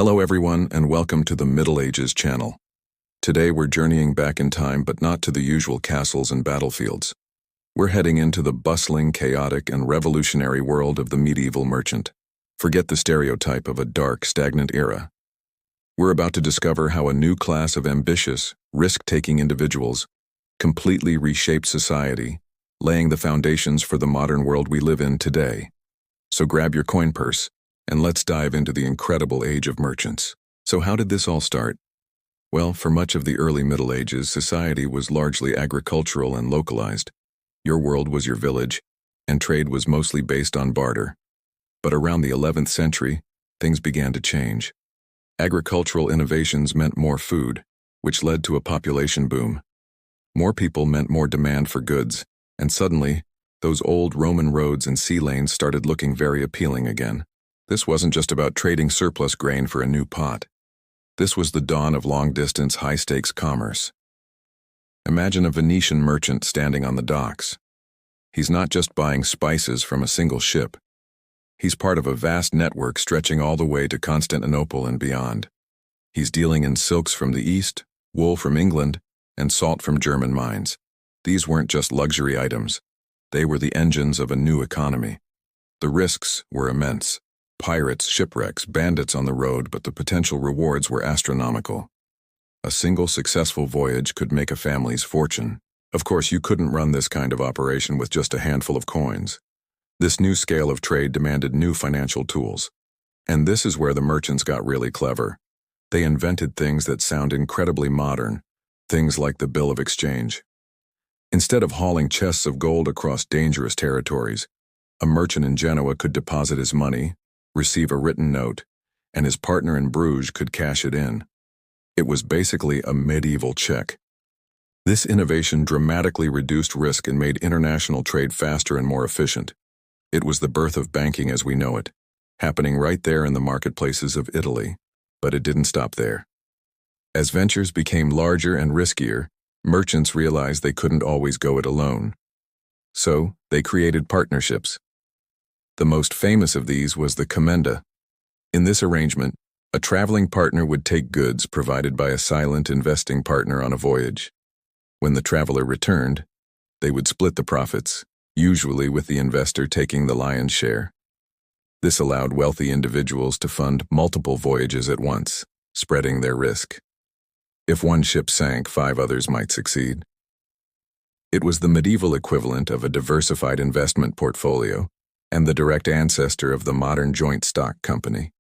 Hello everyone and welcome to the Middle Ages channel. Today we're journeying back in time but not to the usual castles and battlefields. We're heading into the bustling, chaotic, and revolutionary world of the medieval merchant. Forget the stereotype of a dark, stagnant era. We're about to discover how a new class of ambitious, risk-taking individuals completely reshaped society, laying the foundations for the modern world we live in today. So grab your coin purse, and let's dive into the incredible age of merchants. So how did this all start? Well, for much of the early Middle Ages, society was largely agricultural and localized. Your world was your village, and trade was mostly based on barter. But around the 11th century, things began to change. Agricultural innovations meant more food, which led to a population boom. More people meant more demand for goods, and suddenly, those old Roman roads and sea lanes started looking very appealing again. This wasn't just about trading surplus grain for a new pot. This was the dawn of long-distance, high-stakes commerce. Imagine a Venetian merchant standing on the docks. He's not just buying spices from a single ship. He's part of a vast network stretching all the way to Constantinople and beyond. He's dealing in silks from the East, wool from England, and salt from German mines. These weren't just luxury items. They were the engines of a new economy. The risks were immense. Pirates, shipwrecks, bandits on the road, but the potential rewards were astronomical. A single successful voyage could make a family's fortune. Of course, you couldn't run this kind of operation with just a handful of coins. This new scale of trade demanded new financial tools. And this is where the merchants got really clever. They invented things that sound incredibly modern, things like the bill of exchange. Instead of hauling chests of gold across dangerous territories, a merchant in Genoa could deposit his money, receive a written note, and his partner in Bruges could cash it in. It was basically a medieval check. This innovation dramatically reduced risk and made international trade faster and more efficient. It was the birth of banking as we know it, happening right there in the marketplaces of Italy. But it didn't stop there. As ventures became larger and riskier, merchants realized they couldn't always go it alone. So, they created partnerships. The most famous of these was the commenda. In this arrangement, a traveling partner would take goods provided by a silent investing partner on a voyage. When the traveler returned, they would split the profits, usually with the investor taking the lion's share. This allowed wealthy individuals to fund multiple voyages at once, spreading their risk. If one ship sank, 5 others might succeed. It was the medieval equivalent of a diversified investment portfolio, and the direct ancestor of the modern joint stock company.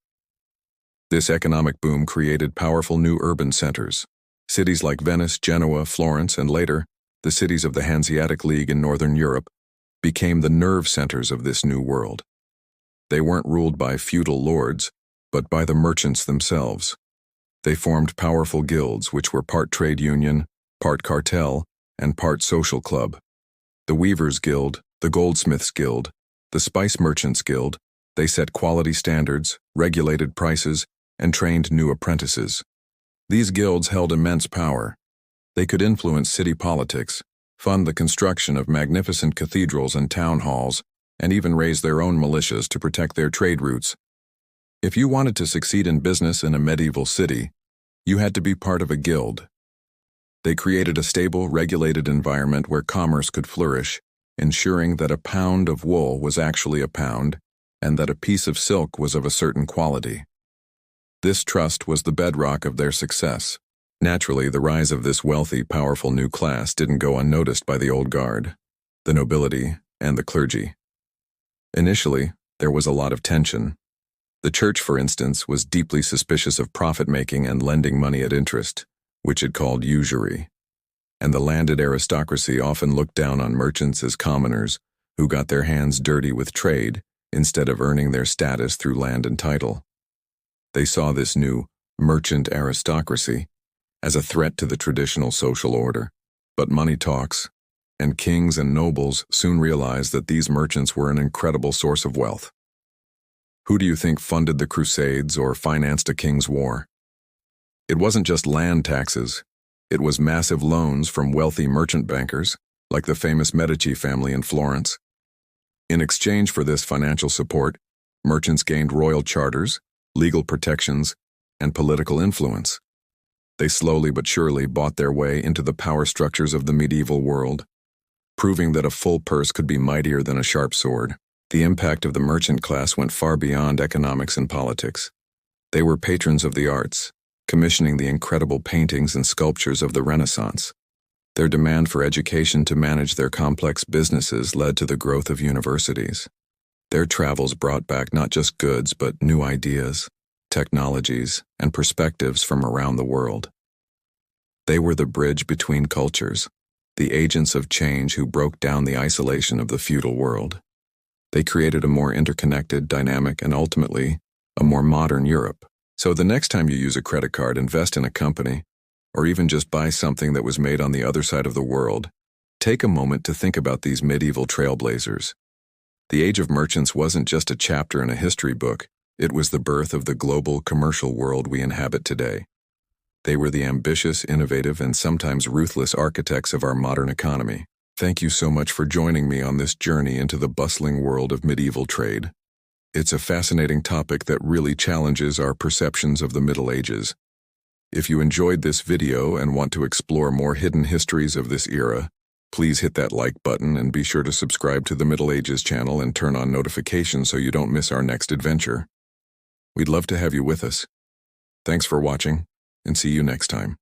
This economic boom created powerful new urban centers. Cities like Venice, Genoa, Florence, and later, the cities of the Hanseatic League in Northern Europe, became the nerve centers of this new world. They weren't ruled by feudal lords, but by the merchants themselves. They formed powerful guilds which were part trade union, part cartel, and part social club. The Weavers' Guild, the Goldsmiths' Guild, the Spice Merchants' Guild, they set quality standards, regulated prices, and trained new apprentices. These guilds held immense power. They could influence city politics, fund the construction of magnificent cathedrals and town halls, and even raise their own militias to protect their trade routes. If you wanted to succeed in business in a medieval city, you had to be part of a guild. They created a stable, regulated environment where commerce could flourish, ensuring that a pound of wool was actually a pound, and that a piece of silk was of a certain quality. This trust was the bedrock of their success. Naturally, the rise of this wealthy, powerful new class didn't go unnoticed by the old guard, the nobility, and the clergy. Initially, there was a lot of tension. The church, for instance, was deeply suspicious of profit-making and lending money at interest, which it called usury. And the landed aristocracy often looked down on merchants as commoners who got their hands dirty with trade instead of earning their status through land and title. They saw this new merchant aristocracy as a threat to the traditional social order. But money talks, and kings and nobles soon realized that these merchants were an incredible source of wealth. Who do you think funded the Crusades or financed a king's war? It wasn't just land taxes. It was massive loans from wealthy merchant bankers, like the famous Medici family in Florence. In exchange for this financial support, merchants gained royal charters, legal protections, and political influence. They slowly but surely bought their way into the power structures of the medieval world, proving that a full purse could be mightier than a sharp sword. The impact of the merchant class went far beyond economics and politics. They were patrons of the arts, commissioning the incredible paintings and sculptures of the Renaissance. Their demand for education to manage their complex businesses led to the growth of universities. Their travels brought back not just goods but new ideas, technologies, and perspectives from around the world. They were the bridge between cultures, the agents of change who broke down the isolation of the feudal world. They created a more interconnected, dynamic, and ultimately, a more modern Europe. So the next time you use a credit card, invest in a company, or even just buy something that was made on the other side of the world, take a moment to think about these medieval trailblazers. The Age of Merchants wasn't just a chapter in a history book, it was the birth of the global commercial world we inhabit today. They were the ambitious, innovative, and sometimes ruthless architects of our modern economy. Thank you so much for joining me on this journey into the bustling world of medieval trade. It's a fascinating topic that really challenges our perceptions of the Middle Ages. If you enjoyed this video and want to explore more hidden histories of this era, please hit that like button and be sure to subscribe to the Middle Ages channel and turn on notifications so you don't miss our next adventure. We'd love to have you with us. Thanks for watching, and see you next time.